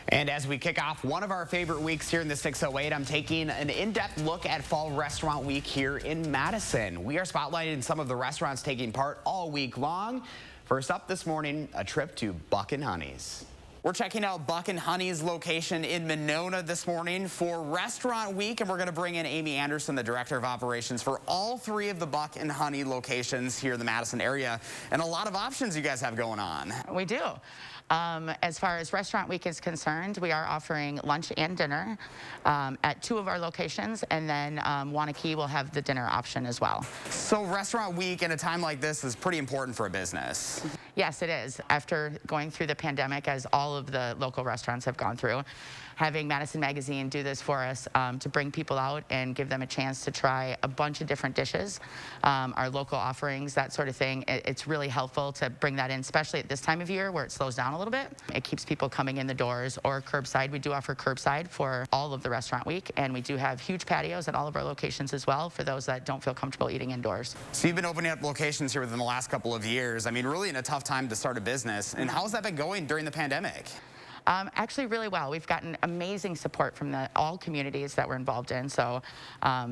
And as we kick off one of our favorite weeks here in the 608, I'm taking an in-depth look at Fall Restaurant Week here in Madison. We are spotlighting some of the restaurants taking part all week long. First up this morning, a trip to Buck and Honey's. We're checking out Buck and Honey's location in Monona this morning for Restaurant Week, and we're going to bring in Aimee Anderson, the Director of Operations for all three of the Buck and Honey locations here in the Madison area. And a lot of options you guys have going on. We do. As far as Restaurant Week is concerned, we are offering lunch and dinner at 2 of our locations, and then Wanakee will have the dinner option as well. So Restaurant Week in a time like this is pretty important for a business. Yes, it is. After going through the pandemic, as all of the local restaurants have gone through, having Madison Magazine do this for us to bring people out and give them a chance to try a bunch of different dishes, our local offerings, that sort of thing. It's really helpful to bring that in, especially at this time of year where it slows down a little bit. It keeps people coming in the doors, or curbside. We do offer curbside for all of the Restaurant Week, and we do have huge patios at all of our locations as well for those that don't feel comfortable eating indoors. So you've been opening up locations here within the last couple of years. I mean, really in a tough time to start a business. And how's that been going during the pandemic? Actually really well. We've gotten amazing support from all communities that we're involved in. So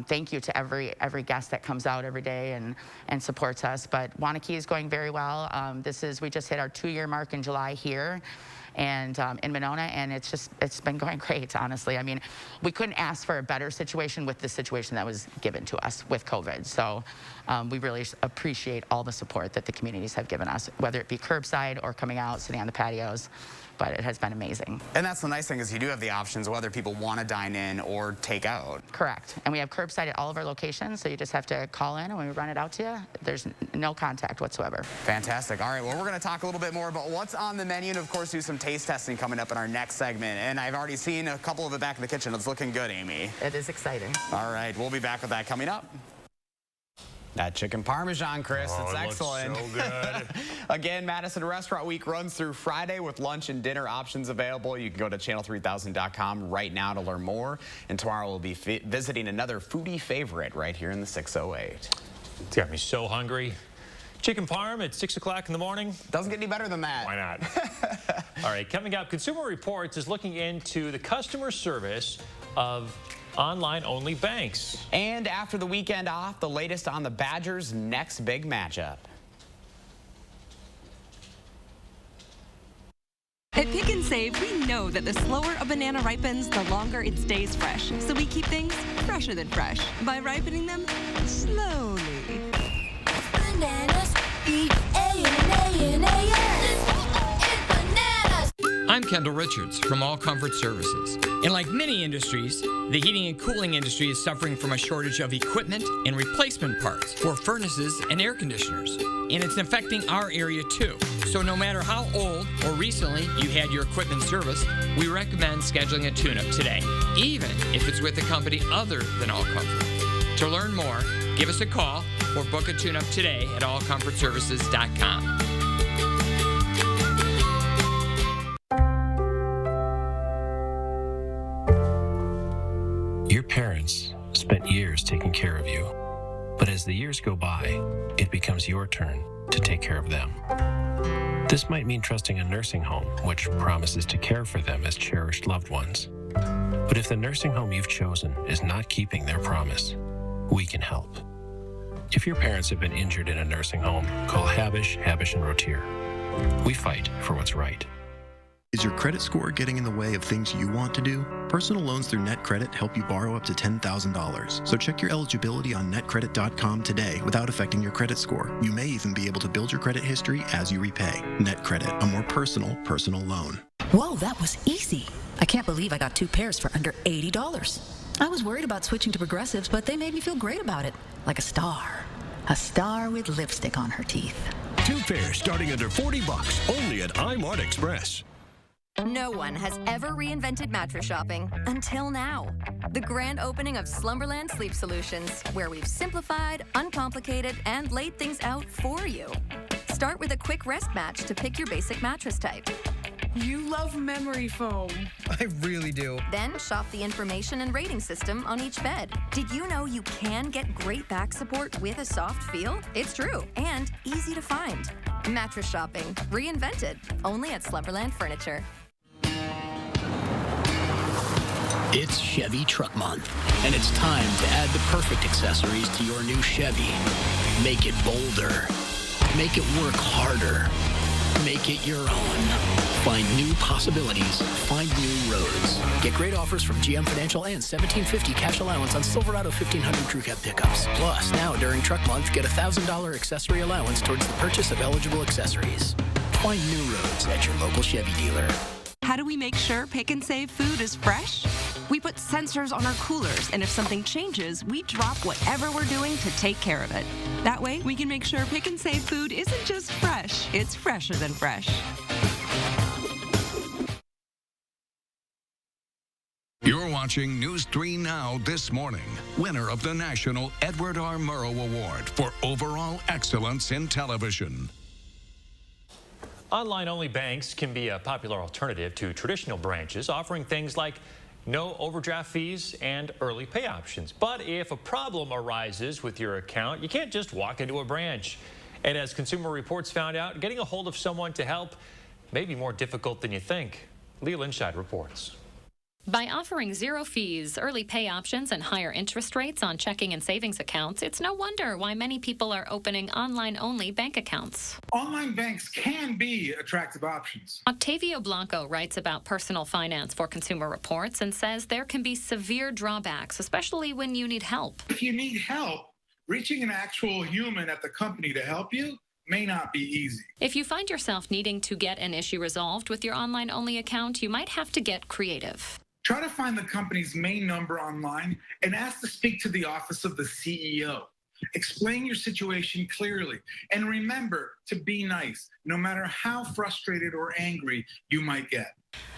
thank you to every guest that comes out every day and supports us. But Wanakee is going very well. We just hit our 2-year mark in July here and in Monona, and it's been going great, honestly. I mean, we couldn't ask for a better situation with the situation that was given to us with COVID. So we really appreciate all the support that the communities have given us, whether it be curbside or coming out, sitting on the patios. But it has been amazing. And that's the nice thing, is you do have the options whether people want to dine in or take out. Correct. And we have curbside at all of our locations, so you just have to call in, and when we run it out to you, there's no contact whatsoever. Fantastic. All right, well, we're going to talk a little bit more about what's on the menu, and of course do some taste testing coming up in our next segment. And I've already seen a couple of it back in the kitchen. It's looking good, Aimee. It is exciting. All right, we'll be back with that coming up. That chicken parmesan, Chris, it's excellent. Looks so good. Again, Madison Restaurant Week runs through Friday with lunch and dinner options available. You can go to channel3000.com right now to learn more. And tomorrow we'll be visiting another foodie favorite right here in the 608. It's got me so hungry. Chicken parm at 6 o'clock in the morning. Doesn't get any better than that. Why not? All right, coming up, Consumer Reports is looking into the customer service of online-only banks. And after the weekend off, the latest on the Badgers' next big matchup. At Pick and Save, we know that the slower a banana ripens, the longer it stays fresh. So we keep things fresher than fresh by ripening them slowly. Bananas, I'm Kendall Richards from All Comfort Services. And like many industries, the heating and cooling industry is suffering from a shortage of equipment and replacement parts for furnaces and air conditioners. And it's affecting our area too. So no matter how old or recently you had your equipment serviced, we recommend scheduling a tune-up today, even if it's with a company other than All Comfort. To learn more, give us a call or book a tune-up today at allcomfortservices.com. Your parents spent years taking care of you, but as the years go by, it becomes your turn to take care of them. This might mean trusting a nursing home, which promises to care for them as cherished loved ones. But if the nursing home you've chosen is not keeping their promise, we can help. If your parents have been injured in a nursing home, call Habish, & Rotier. We fight for what's right. Is your credit score getting in the way of things you want to do? Personal loans through NetCredit help you borrow up to $10,000. So check your eligibility on netcredit.com today without affecting your credit score. You may even be able to build your credit history as you repay. NetCredit, a more personal loan. Whoa, that was easy. I can't believe I got 2 pairs for under $80. I was worried about switching to Progressives, but they made me feel great about it. Like a star. A star with lipstick on her teeth. 2 pairs starting under $40, only at iMart Express. No one has ever reinvented mattress shopping until now. The grand opening of Slumberland Sleep Solutions, where we've simplified, uncomplicated, and laid things out for you. Start with a quick rest match to pick your basic mattress type. You love memory foam. I really do. Then shop the information and rating system on each bed. Did you know you can get great back support with a soft feel? It's true, and easy to find. Mattress shopping, reinvented, only at Slumberland Furniture. It's Chevy Truck Month, and it's time to add the perfect accessories to your new Chevy. Make it bolder. Make it work harder. Make it your own. Find new possibilities. Find new roads. Get great offers from GM Financial and $1,750 cash allowance on Silverado 1500 Crew Cab pickups. Plus, now during Truck Month, get a $1,000 accessory allowance towards the purchase of eligible accessories. Find new roads at your local Chevy dealer. How do we make sure Pick and Save food is fresh? We put sensors on our coolers, and if something changes, we drop whatever we're doing to take care of it. That way, we can make sure Pick and Save food isn't just fresh, it's fresher than fresh. You're watching News 3 Now This Morning, winner of the National Edward R. Murrow Award for Overall Excellence in Television. Online-only banks can be a popular alternative to traditional branches, offering things like no overdraft fees and early pay options. But if a problem arises with your account, you can't just walk into a branch. And as Consumer Reports found out, getting a hold of someone to help may be more difficult than you think. Leah Linscheid reports. By offering zero fees, early pay options, and higher interest rates on checking and savings accounts, it's no wonder why many people are opening online-only bank accounts. Online banks can be attractive options. Octavio Blanco writes about personal finance for Consumer Reports and says there can be severe drawbacks, especially when you need help. If you need help, reaching an actual human at the company to help you may not be easy. If you find yourself needing to get an issue resolved with your online-only account, you might have to get creative. Try to find the company's main number online and ask to speak to the office of the CEO. Explain your situation clearly, and remember to be nice, no matter how frustrated or angry you might get.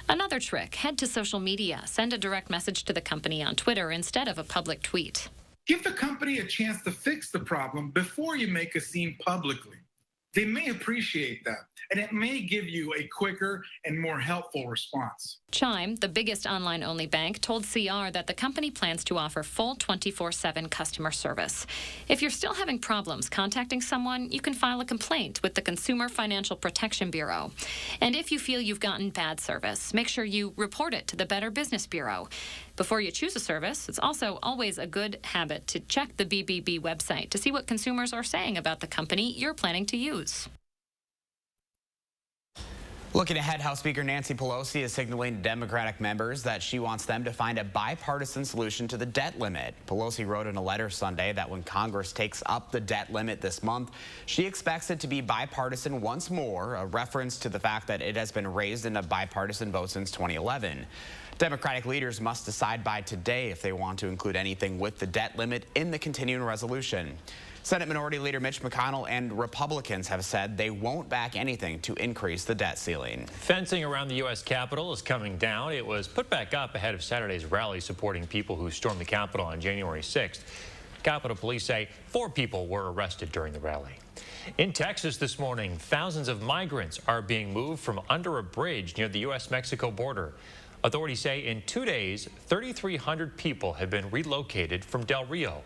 Another trick, head to social media. Send a direct message to the company on Twitter instead of a public tweet. Give the company a chance to fix the problem before you make a scene publicly. They may appreciate that, and it may give you a quicker and more helpful response. Chime, the biggest online-only bank, told CR that the company plans to offer full 24/7 customer service. If you're still having problems contacting someone, you can file a complaint with the Consumer Financial Protection Bureau. And if you feel you've gotten bad service, make sure you report it to the Better Business Bureau. Before you choose a service, it's also always a good habit to check the BBB website to see what consumers are saying about the company you're planning to use. Looking ahead, House Speaker Nancy Pelosi is signaling to Democratic members that she wants them to find a bipartisan solution to the debt limit. Pelosi wrote in a letter Sunday that when Congress takes up the debt limit this month, she expects it to be bipartisan once more, a reference to the fact that it has been raised in a bipartisan vote since 2011. Democratic leaders must decide by today if they want to include anything with the debt limit in the continuing resolution. Senate Minority Leader Mitch McConnell and Republicans have said they won't back anything to increase the debt ceiling. Fencing around the U.S. Capitol is coming down. It was put back up ahead of Saturday's rally supporting people who stormed the Capitol on January 6th. Capitol Police say 4 people were arrested during the rally. In Texas this morning, thousands of migrants are being moved from under a bridge near the U.S.-Mexico border. Authorities say in 2 days, 3,300 people have been relocated from Del Rio.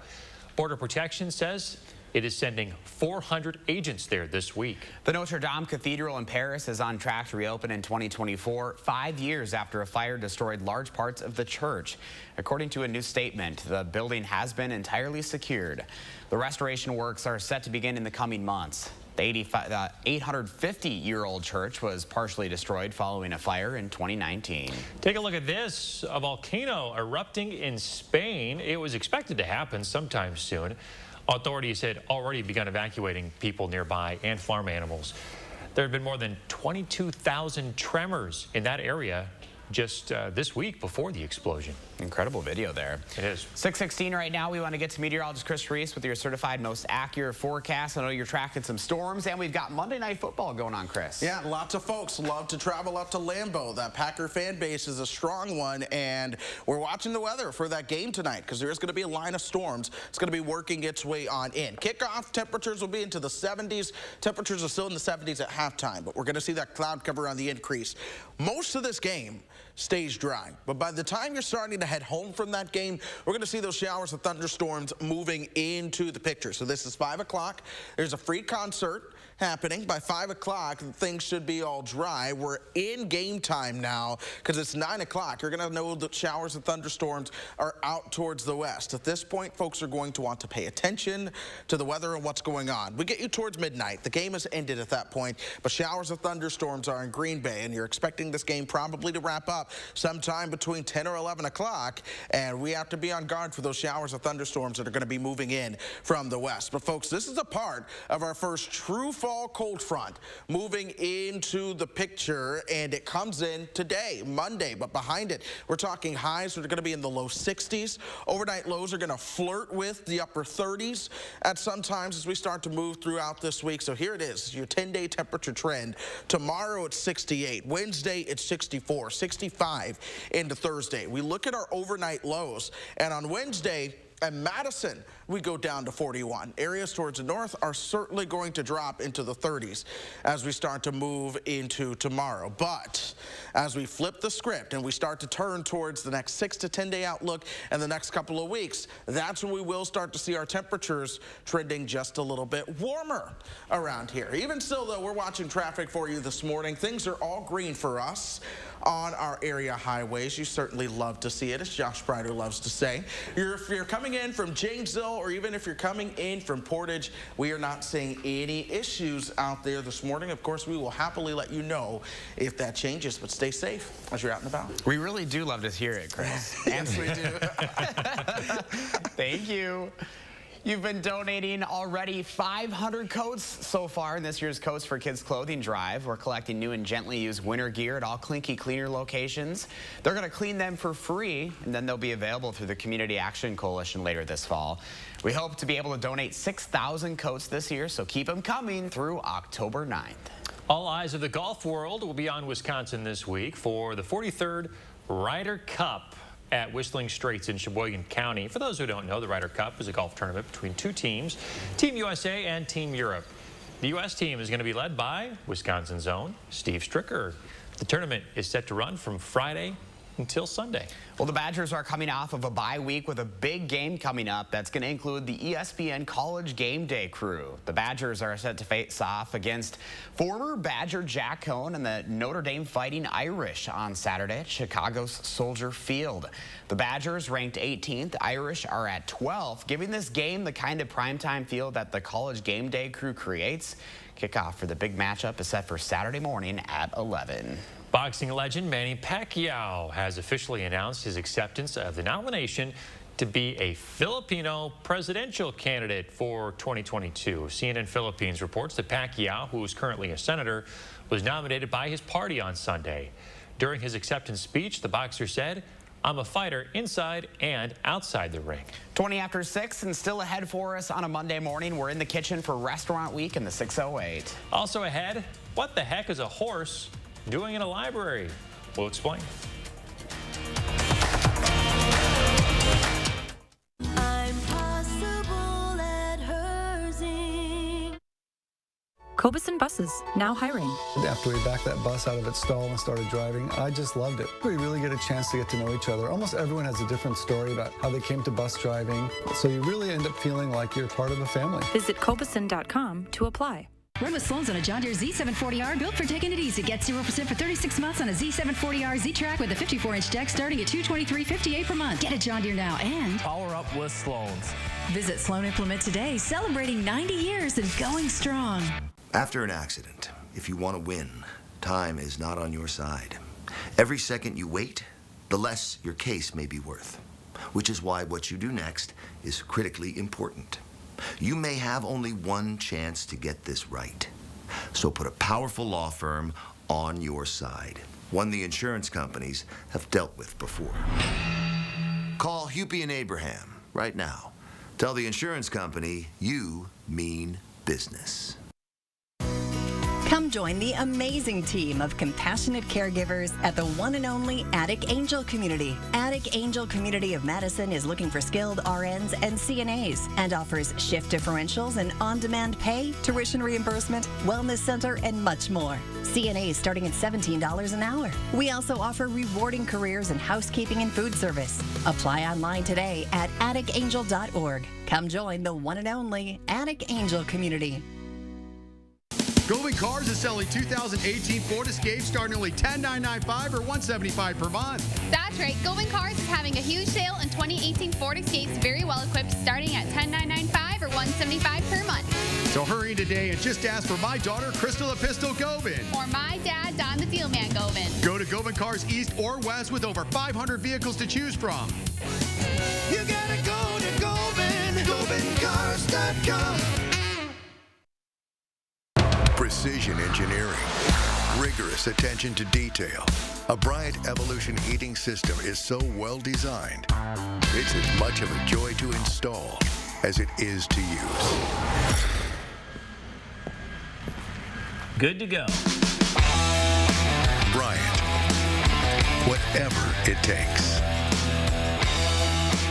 Border Protection says it is sending 400 agents there this week. The Notre Dame Cathedral in Paris is on track to reopen in 2024, 5 years after a fire destroyed large parts of the church. According to a new statement, the building has been entirely secured. The restoration works are set to begin in the coming months. The 850-year-old church was partially destroyed following a fire in 2019. Take a look at this. A volcano erupting in Spain. It was expected to happen sometime soon. Authorities had already begun evacuating people nearby and farm animals. There had been more than 22,000 tremors in that area just this week before the explosion. Incredible video there. It is. 6:16 right now. We want to get to meteorologist Chris Reese with your certified most accurate forecast. I know you're tracking some storms, and we've got Monday Night Football going on, Chris. Yeah, lots of folks love to travel up to Lambeau. That Packer fan base is a strong one, and we're watching the weather for that game tonight because there's going to be a line of storms. It's going to be working its way on in. Kickoff temperatures will be into the 70s. Temperatures are still in the 70s at halftime, but we're going to see that cloud cover on the increase. Most of this game stays dry, but by the time you're starting to head home from that game, we're going to see those showers of thunderstorms moving into the picture. So this is 5 o'clock. There's a free concert happening. By 5 o'clock, things should be all dry. We're in game time now because it's 9 o'clock. You're going to know that showers and thunderstorms are out towards the west. At this point, folks are going to want to pay attention to the weather and what's going on. We get you towards midnight. The game has ended at that point, but showers and thunderstorms are in Green Bay, and you're expecting this game probably to wrap up sometime between 10 or 11 o'clock, and we have to be on guard for those showers and thunderstorms that are going to be moving in from the west. But folks, this is a part of our first true fall cold front moving into the picture, and it comes in today, Monday, but behind it, we're talking highs that are going to be in the low 60s. Overnight lows are going to flirt with the upper 30s at some times as we start to move throughout this week. So here it is, your 10-day temperature trend. Tomorrow it's 68. Wednesday it's 64, 65 into Thursday. We look at our overnight lows, and on Wednesday, and Madison, we go down to 41. Areas towards the north are certainly going to drop into the 30s as we start to move into tomorrow. But as we flip the script and we start to turn towards the next 6 to 10 day outlook and the next couple of weeks, that's when we will start to see our temperatures trending just a little bit warmer around here. Even still, though, we're watching traffic for you this morning. Things are all green for us on our area highways. You certainly love to see it, as Josh Bryder loves to say. If you're coming in from Janesville, or even if you're coming in from Portage, we are not seeing any issues out there this morning. Of course, we will happily let you know if that changes, but stay safe as you're out and about. We really do love to hear it, Chris. Yes, we do. Thank you. You've been donating already 500 coats so far in this year's Coats for Kids clothing drive. We're collecting new and gently used winter gear at all Clinky Cleaner locations. They're going to clean them for free, and then they'll be available through the Community Action Coalition later this fall. We hope to be able to donate 6,000 coats this year, so keep them coming through October 9th. All eyes of the golf world will be on Wisconsin this week for the 43rd Ryder Cup at Whistling Straits in Sheboygan County. For those who don't know, the Ryder Cup is a golf tournament between two teams, Team USA and Team Europe. The U.S. team is going to be led by Wisconsin's own Steve Stricker. The tournament is set to run from Friday until Sunday. Well, the Badgers are coming off of a bye week with a big game coming up that's going to include the ESPN College Game Day crew. The Badgers are set to face off against former Badger Jack Cohn and the Notre Dame Fighting Irish on Saturday at Chicago's Soldier Field. The Badgers, ranked 18th, Irish are at 12th, giving this game the kind of primetime feel that the College Game Day crew creates. Kickoff for the big matchup is set for Saturday morning at 11. Boxing legend Manny Pacquiao has officially announced his acceptance of the nomination to be a Filipino presidential candidate for 2022. CNN Philippines reports that Pacquiao, who is currently a senator, was nominated by his party on Sunday. During his acceptance speech, the boxer said, "I'm a fighter inside and outside the ring." 20 after 6 and still ahead for us on a Monday morning. We're in the kitchen for Restaurant Week in the 608. Also ahead, what the heck is a horse doing in a library? We'll explain. Cobeson Buses, now hiring. After we backed that bus out of its stall and started driving, I just loved it. We really get a chance to get to know each other. Almost everyone has a different story about how they came to bus driving, so you really end up feeling like you're part of a family. Visit Cobeson.com to apply. Run with Sloan's on a John Deere Z740R built for taking it easy. Get 0% for 36 months on a Z740R Z-Track with a 54-inch deck starting at $223.58 per month. Get a John Deere now and power up with Sloan's. Visit Sloan Implement today, celebrating 90 years and going strong. After an accident, if you want to win, time is not on your side. Every second you wait, the less your case may be worth, which is why what you do next is critically important. You may have only one chance to get this right. So put a powerful law firm on your side, one the insurance companies have dealt with before. Call Hupy and Abraham right now. Tell the insurance company you mean business. Come join the amazing team of compassionate caregivers at the one and only Attic Angel Community. Attic Angel Community of Madison is looking for skilled RNs and CNAs and offers shift differentials and on-demand pay, tuition reimbursement, wellness center, and much more. CNAs starting at $17 an hour. We also offer rewarding careers in housekeeping and food service. Apply online today at atticangel.org. Come join the one and only Attic Angel Community. Goldman Cars is selling 2018 Ford Escape starting only $10,995 or $175 per month. That's right. Goldman Cars is having a huge sale on 2018 Ford Escapes, very well equipped, starting at $10,995 or $175 per month. So hurry in today and just ask for my daughter, Crystal the Pistol Gobin. Or my dad, Don the Deal Man Gobin. Go to Goldman Cars East or West with over 500 vehicles to choose from. You gotta go to Gobin, GobinCars.com. Precision engineering, rigorous attention to detail. A Bryant Evolution heating system is so well designed, it's as much of a joy to install as it is to use. Good to go. Bryant, whatever it takes.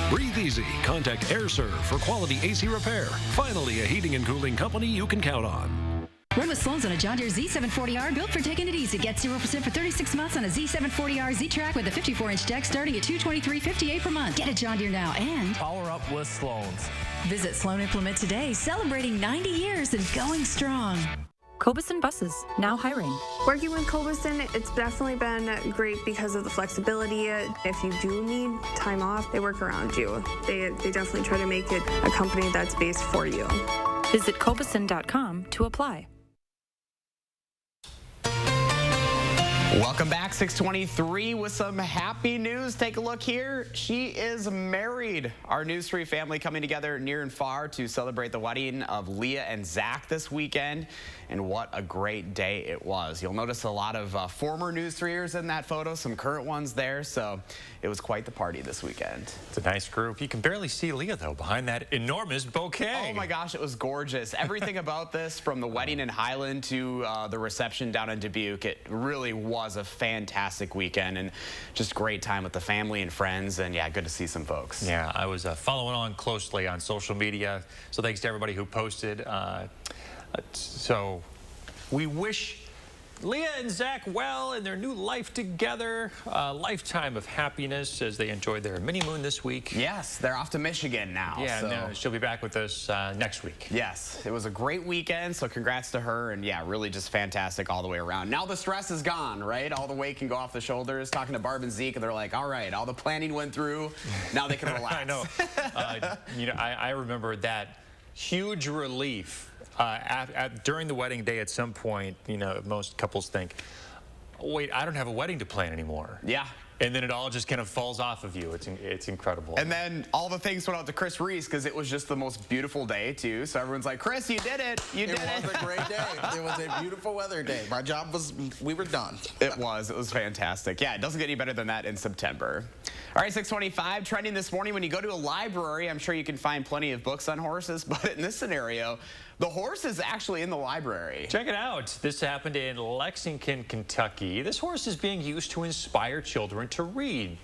Breathe easy. Contact AirServe for quality AC repair. Finally, a heating and cooling company you can count on. Run with Sloan's on a John Deere Z740R built for taking it easy. Get 0% for 36 months on a Z740R Z-Track with a 54-inch deck starting at $223.58 per month. Get a John Deere now and power up with Sloan's. Visit Sloan Implement today, celebrating 90 years and going strong. Cobeson Buses, now hiring. Working with Cobeson, it's definitely been great because of the flexibility. If you do need time off, they work around you. They definitely try to make it a company that's based for you. Visit Cobeson.com to apply. Welcome back, 623 with some happy news. Take a look here. She is married. Our News 3 family coming together near and far to celebrate the wedding of Leah and Zach this weekend. And what a great day it was. You'll notice a lot of former News 3ers in that photo, some current ones there. So it was quite the party this weekend. It's a nice group. You can barely see Leah, though, behind that enormous bouquet. Oh, my gosh, it was gorgeous. Everything about this, from the wedding in Highland to the reception down in Dubuque, it really was a fantastic weekend and just great time with the family and friends. And, yeah, good to see some folks. Yeah, I was following on closely on social media, so thanks to everybody who posted. So we wish Leah and Zach well in their new life together. A lifetime of happiness as they enjoyed their mini moon this week. Yes, they're off to Michigan now. Yeah, so. No, she'll be back with us next week. Yes, it was a great weekend, so congrats to her. And yeah, really just fantastic all the way around. Now the stress is gone, right? All the weight can go off the shoulders. Talking to Barb and Zeke, and they're like, all right, all the planning went through. Now they can relax. I know. I remember that huge relief. During the wedding day, at some point, most couples think, oh, wait, I don't have a wedding to plan anymore. Yeah. And then it all just kind of falls off of you. It's incredible. And then all the things went out to Chris Reese because it was just the most beautiful day, too. So everyone's like, Chris, you did it. You did it. It was a great day. It was a beautiful weather day. My job was, we were done. It was fantastic. Yeah, it doesn't get any better than that in September. All right, 625, trending this morning. When you go to a library, I'm sure you can find plenty of books on horses. But in this scenario, the horse is actually in the library. Check it out. This happened in Lexington, Kentucky. This horse is being used to inspire children to read.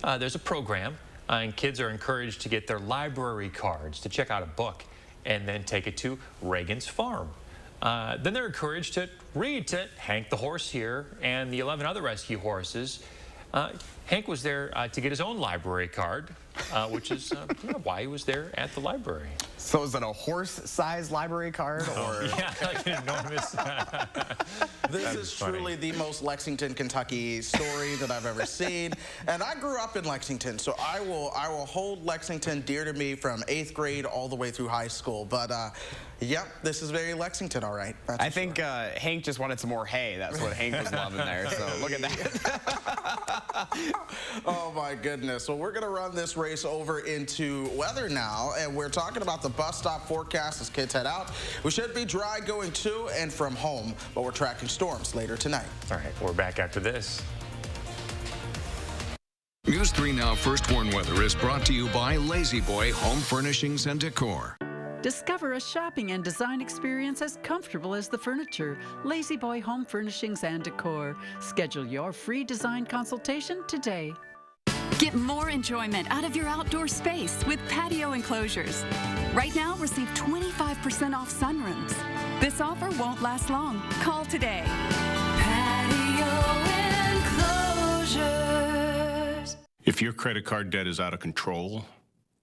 There's a program, and kids are encouraged to get their library cards to check out a book and then take it to Reagan's farm. Then they're encouraged to read to Hank the horse here and the 11 other rescue horses. Hank was there to get his own library card, which is why he was there at the library. So is it a horse-sized library card? Or? Yeah, like an enormous... This is truly the most Lexington, Kentucky story that I've ever seen. And I grew up in Lexington, so I will hold Lexington dear to me from 8th grade all the way through high school. But yep, this is very Lexington, all right. I think Hank just wanted some more hay. That's what Hank was loving there. So look at that. Oh my goodness. Well, we're going to run this race over into weather now, and we're talking about the bus stop forecast as kids head out. We should be dry going to and from home, but we're tracking storms later tonight. All right, we're back after this. News 3 Now First Warn Weather is brought to you by Lazy Boy Home Furnishings and Decor. Discover a shopping and design experience as comfortable as the furniture. Lazy Boy Home Furnishings and Decor. Schedule your free design consultation today. Get more enjoyment out of your outdoor space with patio enclosures. Right now, receive 25% off sunrooms. This offer won't last long. Call today. Patio enclosures. If your credit card debt is out of control,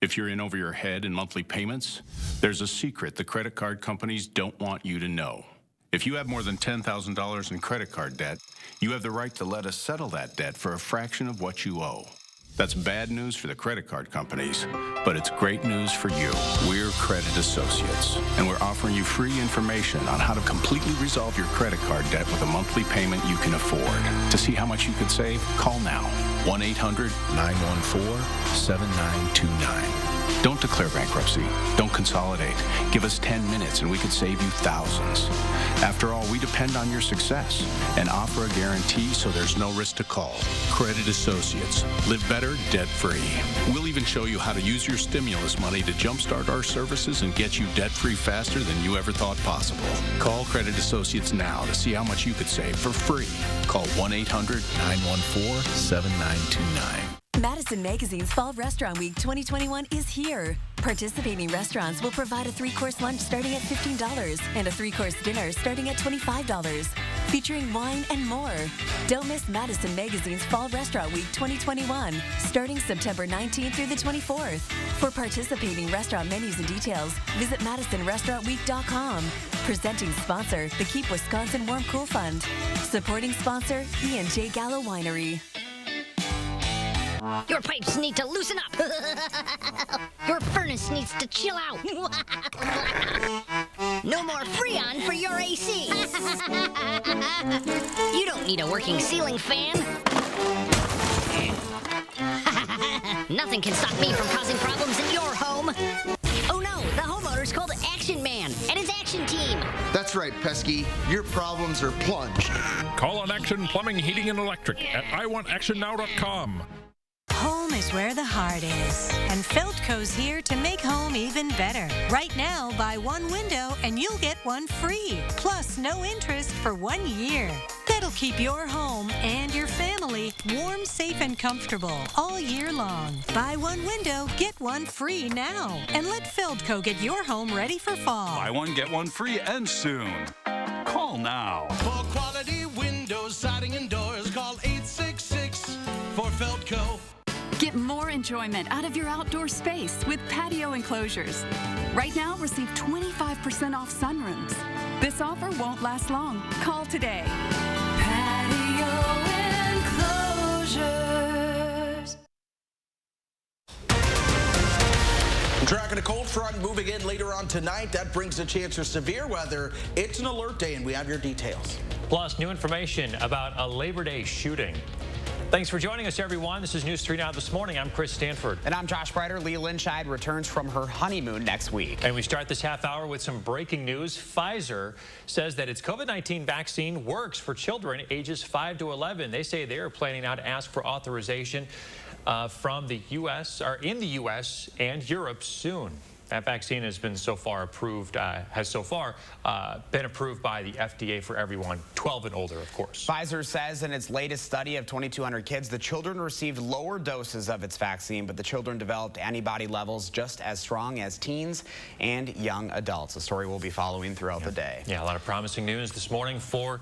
if you're in over your head in monthly payments, there's a secret the credit card companies don't want you to know. If you have more than $10,000 in credit card debt, you have the right to let us settle that debt for a fraction of what you owe. That's bad news for the credit card companies, but it's great news for you. We're Credit Associates, and we're offering you free information on how to completely resolve your credit card debt with a monthly payment you can afford. To see how much you could save, call now. 1-800-914-7929. Don't declare bankruptcy. Don't consolidate. Give us 10 minutes and we could save you thousands. After all, we depend on your success and offer a guarantee so there's no risk to call. Credit Associates. Live better, debt-free. We'll even show you how to use your stimulus money to jumpstart our services and get you debt-free faster than you ever thought possible. Call Credit Associates now to see how much you could save for free. Call 1-800-914-7929. Madison Magazine's Fall Restaurant Week 2021 is here. Participating restaurants will provide a 3-course lunch starting at $15 and a 3-course dinner starting at $25, featuring wine and more. Don't miss Madison Magazine's Fall Restaurant Week 2021, starting September 19th through the 24th. For participating restaurant menus and details, visit MadisonRestaurantWeek.com. Presenting sponsor, the Keep Wisconsin Warm Cool Fund. Supporting sponsor, E&J Gallo Winery. Your pipes need to loosen up. Your furnace needs to chill out. No more Freon for your AC. You don't need a working ceiling fan. Nothing can stop me from causing problems in your home. Oh no, the homeowner's called Action Man and his action team. That's right, Pesky. Your problems are plunged. Call on Action Plumbing, Heating, and Electric at iwantactionnow.com. Home is where the heart is, and Feldco's here to make home even better. Right now, buy one window and you'll get one free, plus no interest for 1 year. That'll keep your home and your family warm, safe, and comfortable all year long. Buy one window, get one free now, and let Feldco get your home ready for fall. Buy one, get one free, and soon. Call now. For quality windows, siding, and doors, call 866 for Feldco. Get more enjoyment out of your outdoor space with patio enclosures. Right now, receive 25% off sunrooms. This offer won't last long. Call today. Patio enclosures. Tracking a cold front moving in later on tonight. That brings a chance for severe weather. It's an alert day, and we have your details. Plus, new information about a Labor Day shooting. Thanks for joining us, everyone. This is News 3 Now This Morning. I'm Chris Stanford. And I'm Josh Breiter. Leah Linscheid returns from her honeymoon next week. And we start this half hour with some breaking news. Pfizer says that its COVID-19 vaccine works for children ages 5 to 11. They say they are planning now to ask for authorization from the U.S. or in the U.S. and Europe soon. That vaccine has been so far approved, been approved by the FDA for everyone 12 and older, of course. Pfizer says in its latest study of 2,200 kids, the children received lower doses of its vaccine, but the children developed antibody levels just as strong as teens and young adults. A story we'll be following throughout the day. Yeah, a lot of promising news this morning for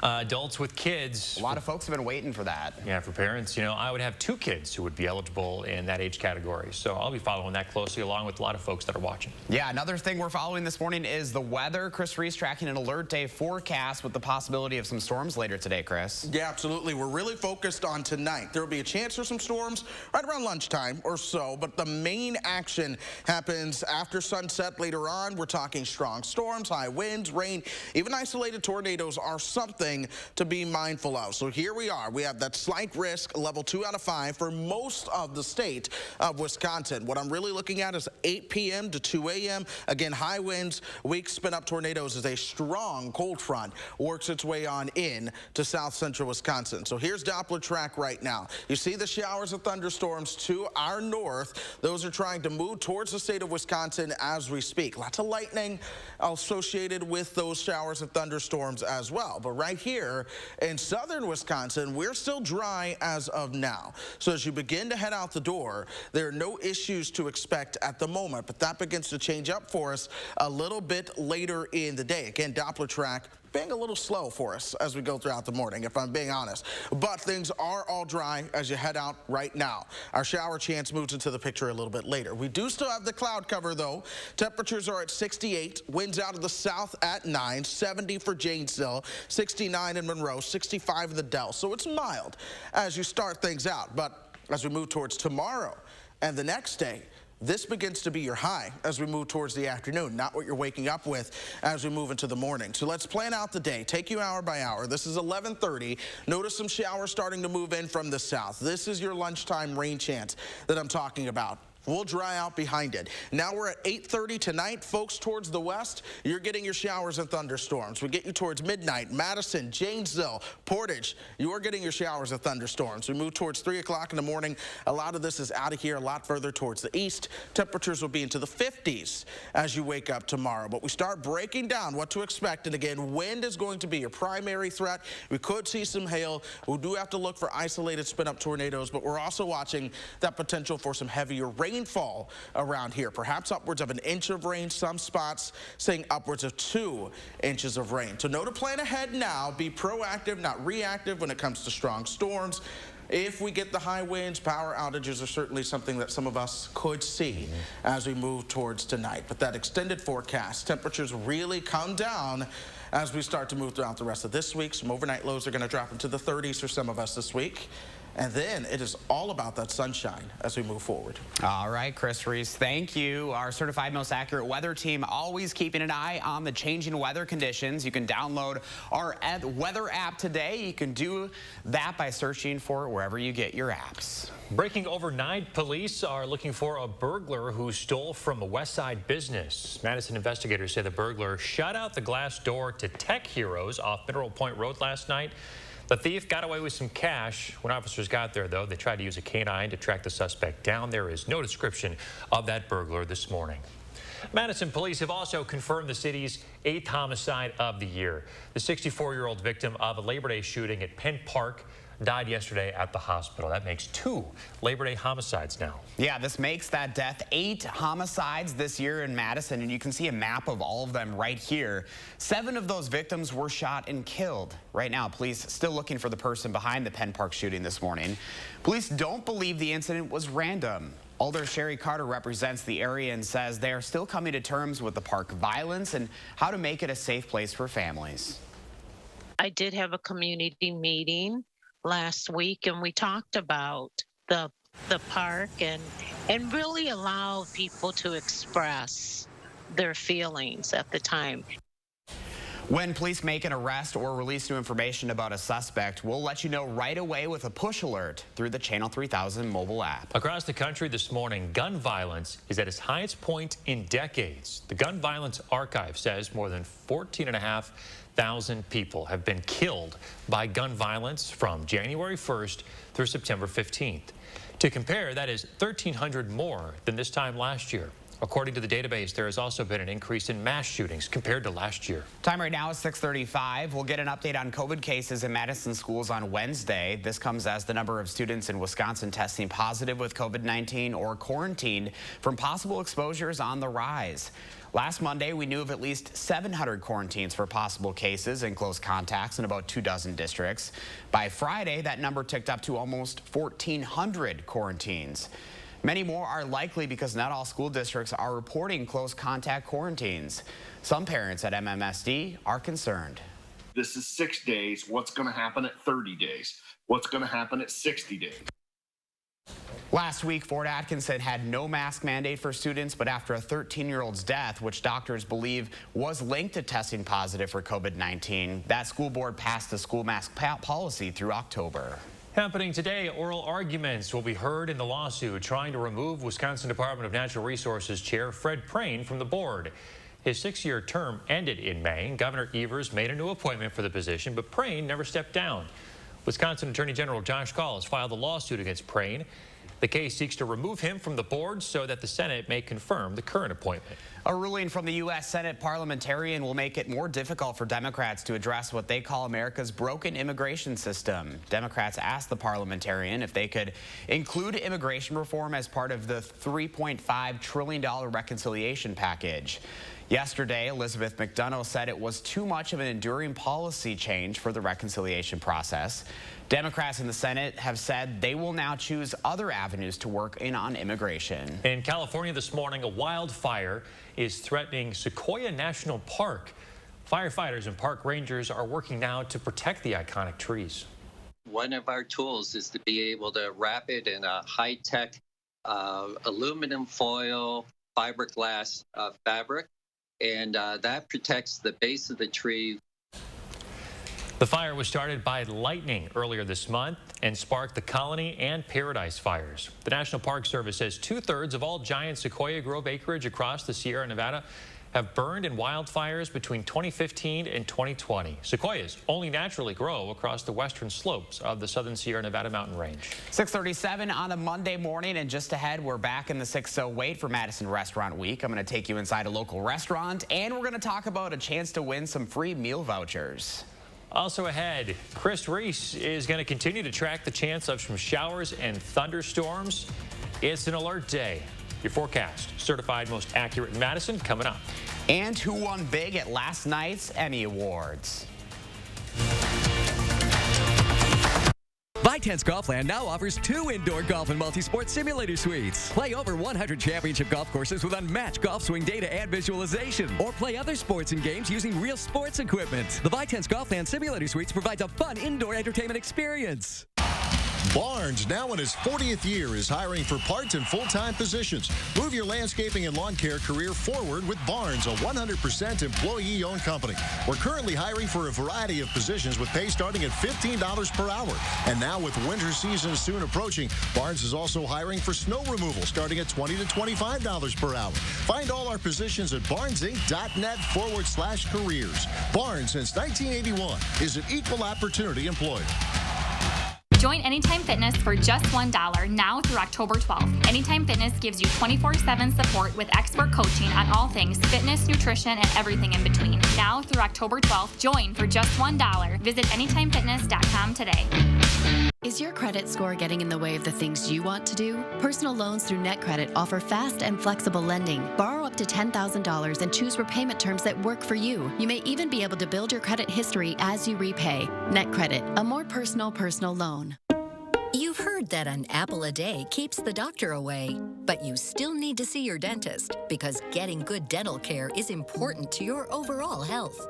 adults with kids. A lot of folks have been waiting for that. Yeah, for parents. You know, I would have 2 kids who would be eligible in that age category. So I'll be following that closely along with a lot of folks that are watching. Yeah, another thing we're following this morning is the weather. Chris Reese tracking an alert day forecast with the possibility of some storms later today, Chris. Yeah, absolutely. We're really focused on tonight. There will be a chance for some storms right around lunchtime or so, but the main action happens after sunset later on. We're talking strong storms, high winds, rain, even isolated tornadoes are something to be mindful of. So here we are. We have that slight risk, level 2 out of 5 for most of the state of Wisconsin. What I'm really looking at is 8 p.m. to 2 a.m. Again, high winds, weak spin-up tornadoes as a strong cold front works its way on in to south central Wisconsin. So here's Doppler track right now. You see the showers of thunderstorms to our north. Those are trying to move towards the state of Wisconsin as we speak. Lots of lightning associated with those showers of thunderstorms as well. But right here in southern Wisconsin, we're still dry as of now. So as you begin to head out the door, there are no issues to expect at the moment, but that begins to change up for us a little bit later in the day. Again, Doppler track being a little slow for us as we go throughout the morning, if I'm being honest. But things are all dry as you head out right now. Our shower chance moves into the picture a little bit later. We do still have the cloud cover, though. Temperatures are at 68. Winds out of the south at 9. 70 for Janesville. 69 in Monroe. 65 in the Dell. So it's mild as you start things out. But as we move towards tomorrow and the next day, this begins to be your high as we move towards the afternoon, not what you're waking up with as we move into the morning. So let's plan out the day. Take you hour by hour. This is 11:30. Notice some showers starting to move in from the south. This is your lunchtime rain chance that I'm talking about. We'll dry out behind it. Now we're at 8:30 tonight. Folks towards the west, you're getting your showers and thunderstorms. We get you towards midnight. Madison, Janesville, Portage, you're getting your showers and thunderstorms. We move towards 3 o'clock in the morning. A lot of this is out of here, a lot further towards the east. Temperatures will be into the 50s as you wake up tomorrow. But we start breaking down what to expect. And again, wind is going to be your primary threat. We could see some hail. We do have to look for isolated spin-up tornadoes, but we're also watching that potential for some heavier rainfall around here, perhaps upwards of 1 inch of rain, some spots saying upwards of 2 inches of rain. So know to plan ahead now, be proactive, not reactive when it comes to strong storms. If we get the high winds, power outages are certainly something that some of us could see as we move towards tonight. But that extended forecast, temperatures really come down as we start to move throughout the rest of this week. Some overnight lows are going to drop into the 30s for some of us this week. And then it is all about that sunshine as we move forward. All right, Chris Reese, thank you. Our certified most accurate weather team, always keeping an eye on the changing weather conditions. You can download our weather app today. You can do that by searching for it wherever you get your apps. Breaking overnight, police are looking for a burglar who stole from a West Side business. Madison investigators say the burglar shut out the glass door to Tech Heroes off Mineral Point Road last night. The thief got away with some cash. When officers got there, though, they tried to use a canine to track the suspect down. There is no description of that burglar this morning. Madison police have also confirmed the city's 8th homicide of the year. The 64-year-old victim of a Labor Day shooting at Penn Park died yesterday at the hospital. That makes 2 Labor Day homicides now. Yeah, this makes that death 8 homicides this year in Madison, and you can see a map of all of them right here. 7 of those victims were shot and killed. Right now, police still looking for the person behind the Penn Park shooting this morning. Police don't believe the incident was random. Alder Sherry Carter represents the area and says they are still coming to terms with the park violence and how to make it a safe place for families. I did have a community meeting last week, and we talked about the park and really allow people to express their feelings at the time. When police make an arrest or release new information about a suspect, we'll let you know right away with a push alert through the Channel 3000 mobile app. Across the country this morning, gun violence is at its highest point in decades. The Gun Violence Archive says more than 14,500 people have been killed by gun violence from January 1st through September 15th. To compare, that is 1,300 more than this time last year. According to the database, there has also been an increase in mass shootings compared to last year. Time right now is 6:35. We'll get an update on COVID cases in Madison schools on Wednesday. This comes as the number of students in Wisconsin testing positive with COVID-19 or quarantined from possible exposures on the rise. Last Monday, we knew of at least 700 quarantines for possible cases and close contacts in about 24 districts. By Friday, that number ticked up to almost 1,400 quarantines. Many more are likely because not all school districts are reporting close contact quarantines. Some parents at MMSD are concerned. This is 6 days. What's going to happen at 30 days? What's going to happen at 60 days? Last week, Fort Atkinson had no mask mandate for students, but after a 13-year-old's death, which doctors believe was linked to testing positive for COVID-19, that school board passed the school mask policy through October. Happening today, oral arguments will be heard in the lawsuit trying to remove Wisconsin Department of Natural Resources Chair Fred Prane from the board. His 6-year term ended in May. Governor Evers made a new appointment for the position, but Prane never stepped down. Wisconsin Attorney General Josh Kaul has filed a lawsuit against Prane. The case seeks to remove him from the board so that the Senate may confirm the current appointment. A ruling from the U.S. Senate parliamentarian will make it more difficult for Democrats to address what they call America's broken immigration system. Democrats asked the parliamentarian if they could include immigration reform as part of the $3.5 trillion reconciliation package. Yesterday, Elizabeth McDonough said it was too much of an enduring policy change for the reconciliation process. Democrats in the Senate have said they will now choose other avenues to work in on immigration. In California this morning, a wildfire is threatening Sequoia National Park. Firefighters and park rangers are working now to protect the iconic trees. One of our tools is to be able to wrap it in a high-tech aluminum foil fiberglass fabric, and that protects the base of the tree. The fire was started by lightning earlier this month and sparked the Colony and Paradise fires. The National Park Service says 2/3 of all giant Sequoia Grove acreage across the Sierra Nevada have burned in wildfires between 2015 and 2020. Sequoias only naturally grow across the western slopes of the southern Sierra Nevada mountain range. 6:37 on a Monday morning, and just ahead, we're back in the 608 for Madison Restaurant Week. I'm going to take you inside a local restaurant, and we're going to talk about a chance to win some free meal vouchers. Also ahead, Chris Reese is going to continue to track the chance of some showers and thunderstorms. It's an alert day. Your forecast, certified most accurate in Madison, coming up. And who won big at last night's Emmy Awards? ViTense Golfland now offers 2 indoor golf and multi-sport simulator suites. Play over 100 championship golf courses with unmatched golf swing data and visualization. Or play other sports and games using real sports equipment. The ViTense Golfland simulator suites provides a fun indoor entertainment experience. Barnes, now in its 40th year, is hiring for part and full-time positions. Move your landscaping and lawn care career forward with Barnes, a 100% employee-owned company. We're currently hiring for a variety of positions with pay starting at $15 per hour. And now with winter season soon approaching, Barnes is also hiring for snow removal starting at $20 to $25 per hour. Find all our positions at barnesinc.net/careers. Barnes, since 1981, is an equal opportunity employer. Join Anytime Fitness for just $1 now through October 12th. Anytime Fitness gives you 24/7 support with expert coaching on all things fitness, nutrition, and everything in between. Now through October 12th, join for just $1. Visit anytimefitness.com today. Is your credit score getting in the way of the things you want to do? Personal loans through NetCredit offer fast and flexible lending. Borrow up to $10,000 and choose repayment terms that work for you. You may even be able to build your credit history as you repay. NetCredit, a more personal loan. You've heard that an apple a day keeps the doctor away, but you still need to see your dentist because getting good dental care is important to your overall health.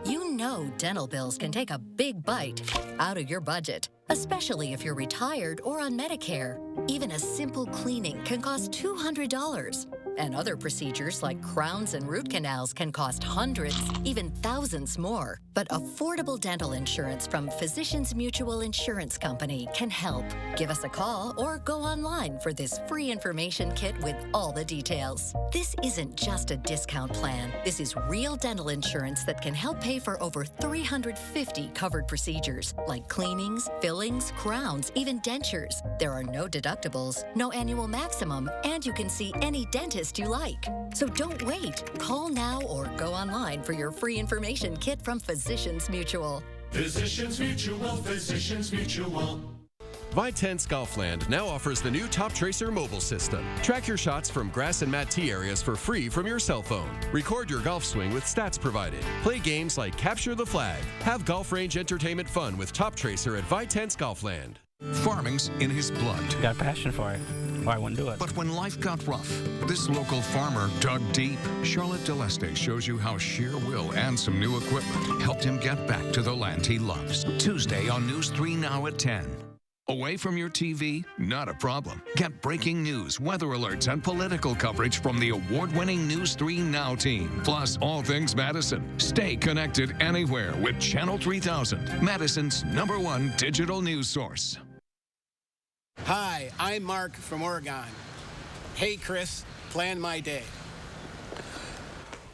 You know dental bills can take a big bite out of your budget, especially if you're retired or on Medicare. Even a simple cleaning can cost $200. And other procedures like crowns and root canals can cost hundreds, even thousands more. But affordable dental insurance from Physicians Mutual Insurance Company can help. Give us a call or go online for this free information kit with all the details. This isn't just a discount plan. This is real dental insurance that can help pay for over 350 covered procedures like cleanings, fillings, crowns, even dentures. There are no deductibles, no annual maximum, and you can see any dentist you like. So don't wait. Call now or go online for your free information kit from Physicians Mutual. Physicians Mutual, Physicians Mutual. ViTense Golfland now offers the new Top Tracer mobile system. Track your shots from grass and mat tee areas for free from your cell phone. Record your golf swing with stats provided. Play games like Capture the Flag. Have golf range entertainment fun with Top Tracer at ViTense Golfland. Farming's in his blood. Got a passion for it, or I wouldn't do it. But when life got rough, this local farmer dug deep. Charlotte Deleste shows you how sheer will and some new equipment helped him get back to the land he loves. Tuesday on News 3 Now at 10. Away from your TV? Not a problem. Get breaking news, weather alerts, and political coverage from the award-winning News 3 Now team. Plus, all things Madison. Stay connected anywhere with Channel 3000, Madison's #1 digital news source. Hi, I'm Mark from Oregon. Hey, Chris, plan my day.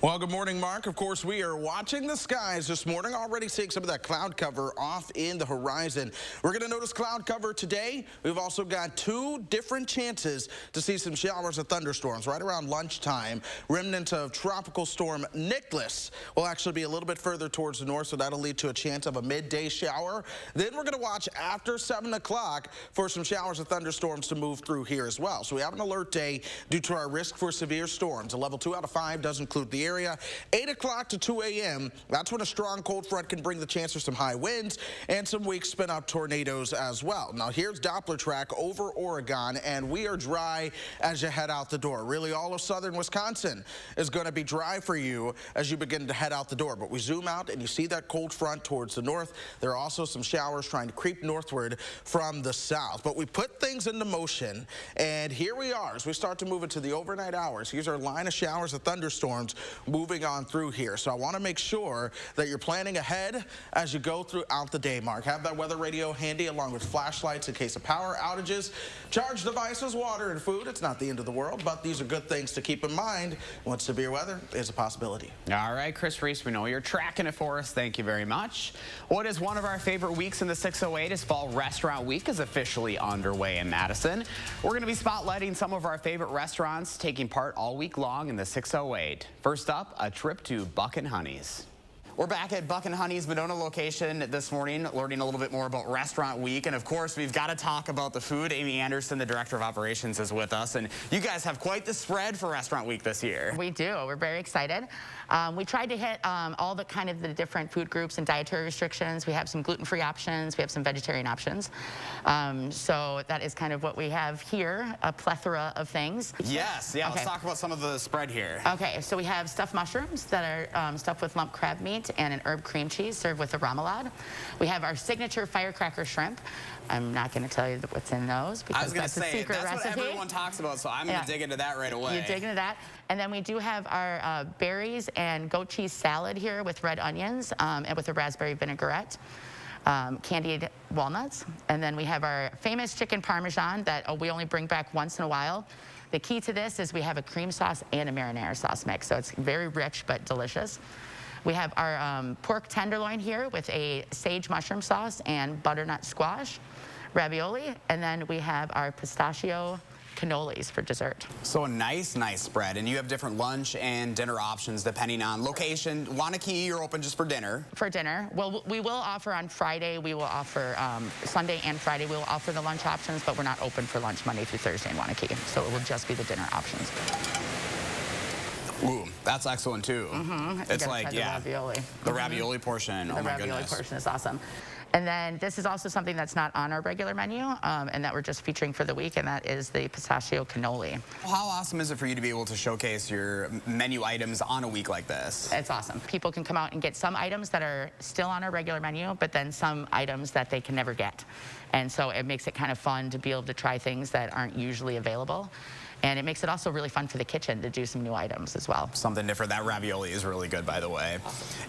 Well, good morning, Mark. Of course, we are watching the skies this morning, already seeing some of that cloud cover off in the horizon. We're going to notice cloud cover today. We've also got 2 different chances to see some showers of thunderstorms right around lunchtime. Remnant of Tropical Storm Nicholas will actually be a little bit further towards the north, so that'll lead to a chance of a midday shower. Then we're going to watch after 7 o'clock for some showers of thunderstorms to move through here as well. So we have an alert day due to our risk for severe storms. A level 2 out of 5 does include the area. 8 o'clock to 2 a.m., that's when a strong cold front can bring the chance for some high winds and some weak spin-up tornadoes as well. Now, here's Doppler track over Oregon, and we are dry as you head out the door. Really, all of southern Wisconsin is going to be dry for you as you begin to head out the door. But we zoom out, and you see that cold front towards the north. There are also some showers trying to creep northward from the south. But we put things into motion, and here we are as we start to move into the overnight hours. Here's our line of showers and thunderstorms moving on through here. So I want to make sure that you're planning ahead as you go throughout the day, Mark. Have that weather radio handy along with flashlights in case of power outages. Charge devices, water, and food. It's not the end of the world, but these are good things to keep in mind when severe weather is a possibility. All right, Chris Reese, we know you're tracking it for us. Thank you very much. What is one of our favorite weeks in the 608 is Fall Restaurant Week is officially underway in Madison. We're going to be spotlighting some of our favorite restaurants taking part all week long in the 608. First up, a trip to Buck and Honey's. We're back at Buck and Honey's Monona location this morning, learning a little bit more about Restaurant Week. And of course, we've got to talk about the food. Aimee Anderson, the Director of Operations, is with us. And you guys have quite the spread for Restaurant Week this year. We do. We're very excited. We tried to hit all the the different food groups and dietary restrictions. We have some gluten-free options. We have some vegetarian options. So that is kind of what we have here, a plethora of things. Yes. Yeah, let's talk about some of the spread here. Okay, so we have stuffed mushrooms that are stuffed with lump crab meat and an herb cream cheese served with a remoulade. We have our signature firecracker shrimp. I'm not going to tell you what's in those because that's a secret recipe. That's what everyone talks about, so I'm going to dig into that right away. You dig into that. And then we do have our berries and goat cheese salad here with red onions and with a raspberry vinaigrette. Candied walnuts. And then we have our famous chicken parmesan that we only bring back once in a while. The key to this is we have a cream sauce and a marinara sauce mix, so it's very rich but delicious. We have our pork tenderloin here with a sage mushroom sauce and butternut squash, ravioli, and then we have our pistachio cannolis for dessert. So a nice spread, and you have different lunch and dinner options depending on location. Wanakee, you're open just for dinner. For dinner. Well, we will offer on Friday, we will offer Sunday and Friday, we will offer the lunch options, but we're not open for lunch Monday through Thursday in Wanakee, so it will just be the dinner options. Ooh, that's excellent too. It's like, the ravioli. The ravioli portion, oh my goodness. The ravioli portion is awesome. And then this is also something that's not on our regular menu and that we're just featuring for the week, and that is the pistachio cannoli. How awesome is it for you to be able to showcase your menu items on a week like this? It's awesome. People can come out and get some items that are still on our regular menu, but then some items that they can never get. And so it makes it kind of fun to be able to try things that aren't usually available. And it makes it also really fun for the kitchen to do some new items as well. Something different. That ravioli is really good, by the way.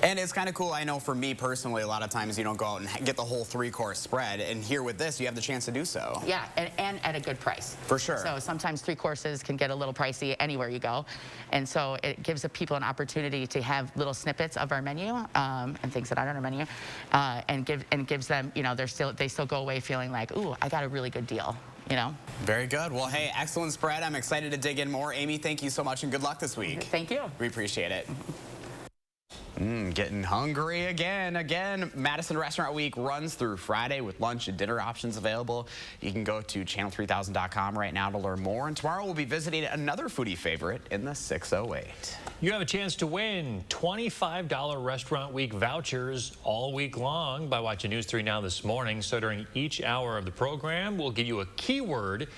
And it's kind of cool. I know for me personally, a lot of times you don't go out and get the whole 3-course spread. And here with this, you have the chance to do so. Yeah, and at a good price. For sure. So sometimes 3 courses can get a little pricey anywhere you go. And so it gives the people an opportunity to have little snippets of our menu and things that aren't on our menu and gives them, you know, they still go away feeling like, ooh, I got a really good deal. You know? Very good. Well, hey, excellent spread. I'm excited to dig in more. Aimee, thank you so much and good luck this week. Thank you. We appreciate it. Getting hungry again. Madison Restaurant Week runs through Friday with lunch and dinner options available. You can go to channel3000.com right now to learn more. And tomorrow we'll be visiting another foodie favorite in the 608. You have a chance to win $25 Restaurant Week vouchers all week long by watching News 3 Now this morning. So during each hour of the program, we'll give you a keyword.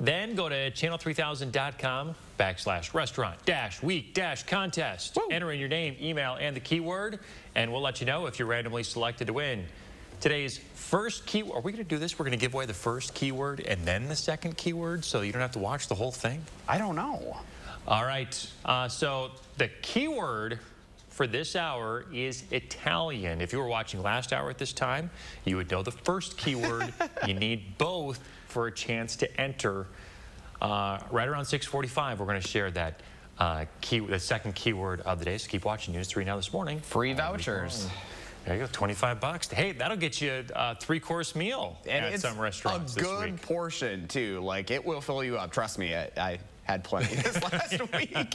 Then go to channel3000.com/restaurant-week-contest. Enter in your name, email, and the keyword, and we'll let you know if you're randomly selected to win. Today's first keyword, are we going to do this? We're going to give away the first keyword and then the second keyword so you don't have to watch the whole thing? I don't know. All right, so the keyword for this hour is Italian. If you were watching last hour at this time, you would know the first keyword. You need both for a chance to enter. Right around 6:45, we're going to share that the second keyword of the day. So keep watching News 3 Now this morning. Free vouchers. There you go, $25. Hey, that'll get you a 3-course meal at some restaurants this week. A good portion too. Like, it will fill you up. Trust me, I had plenty this last week.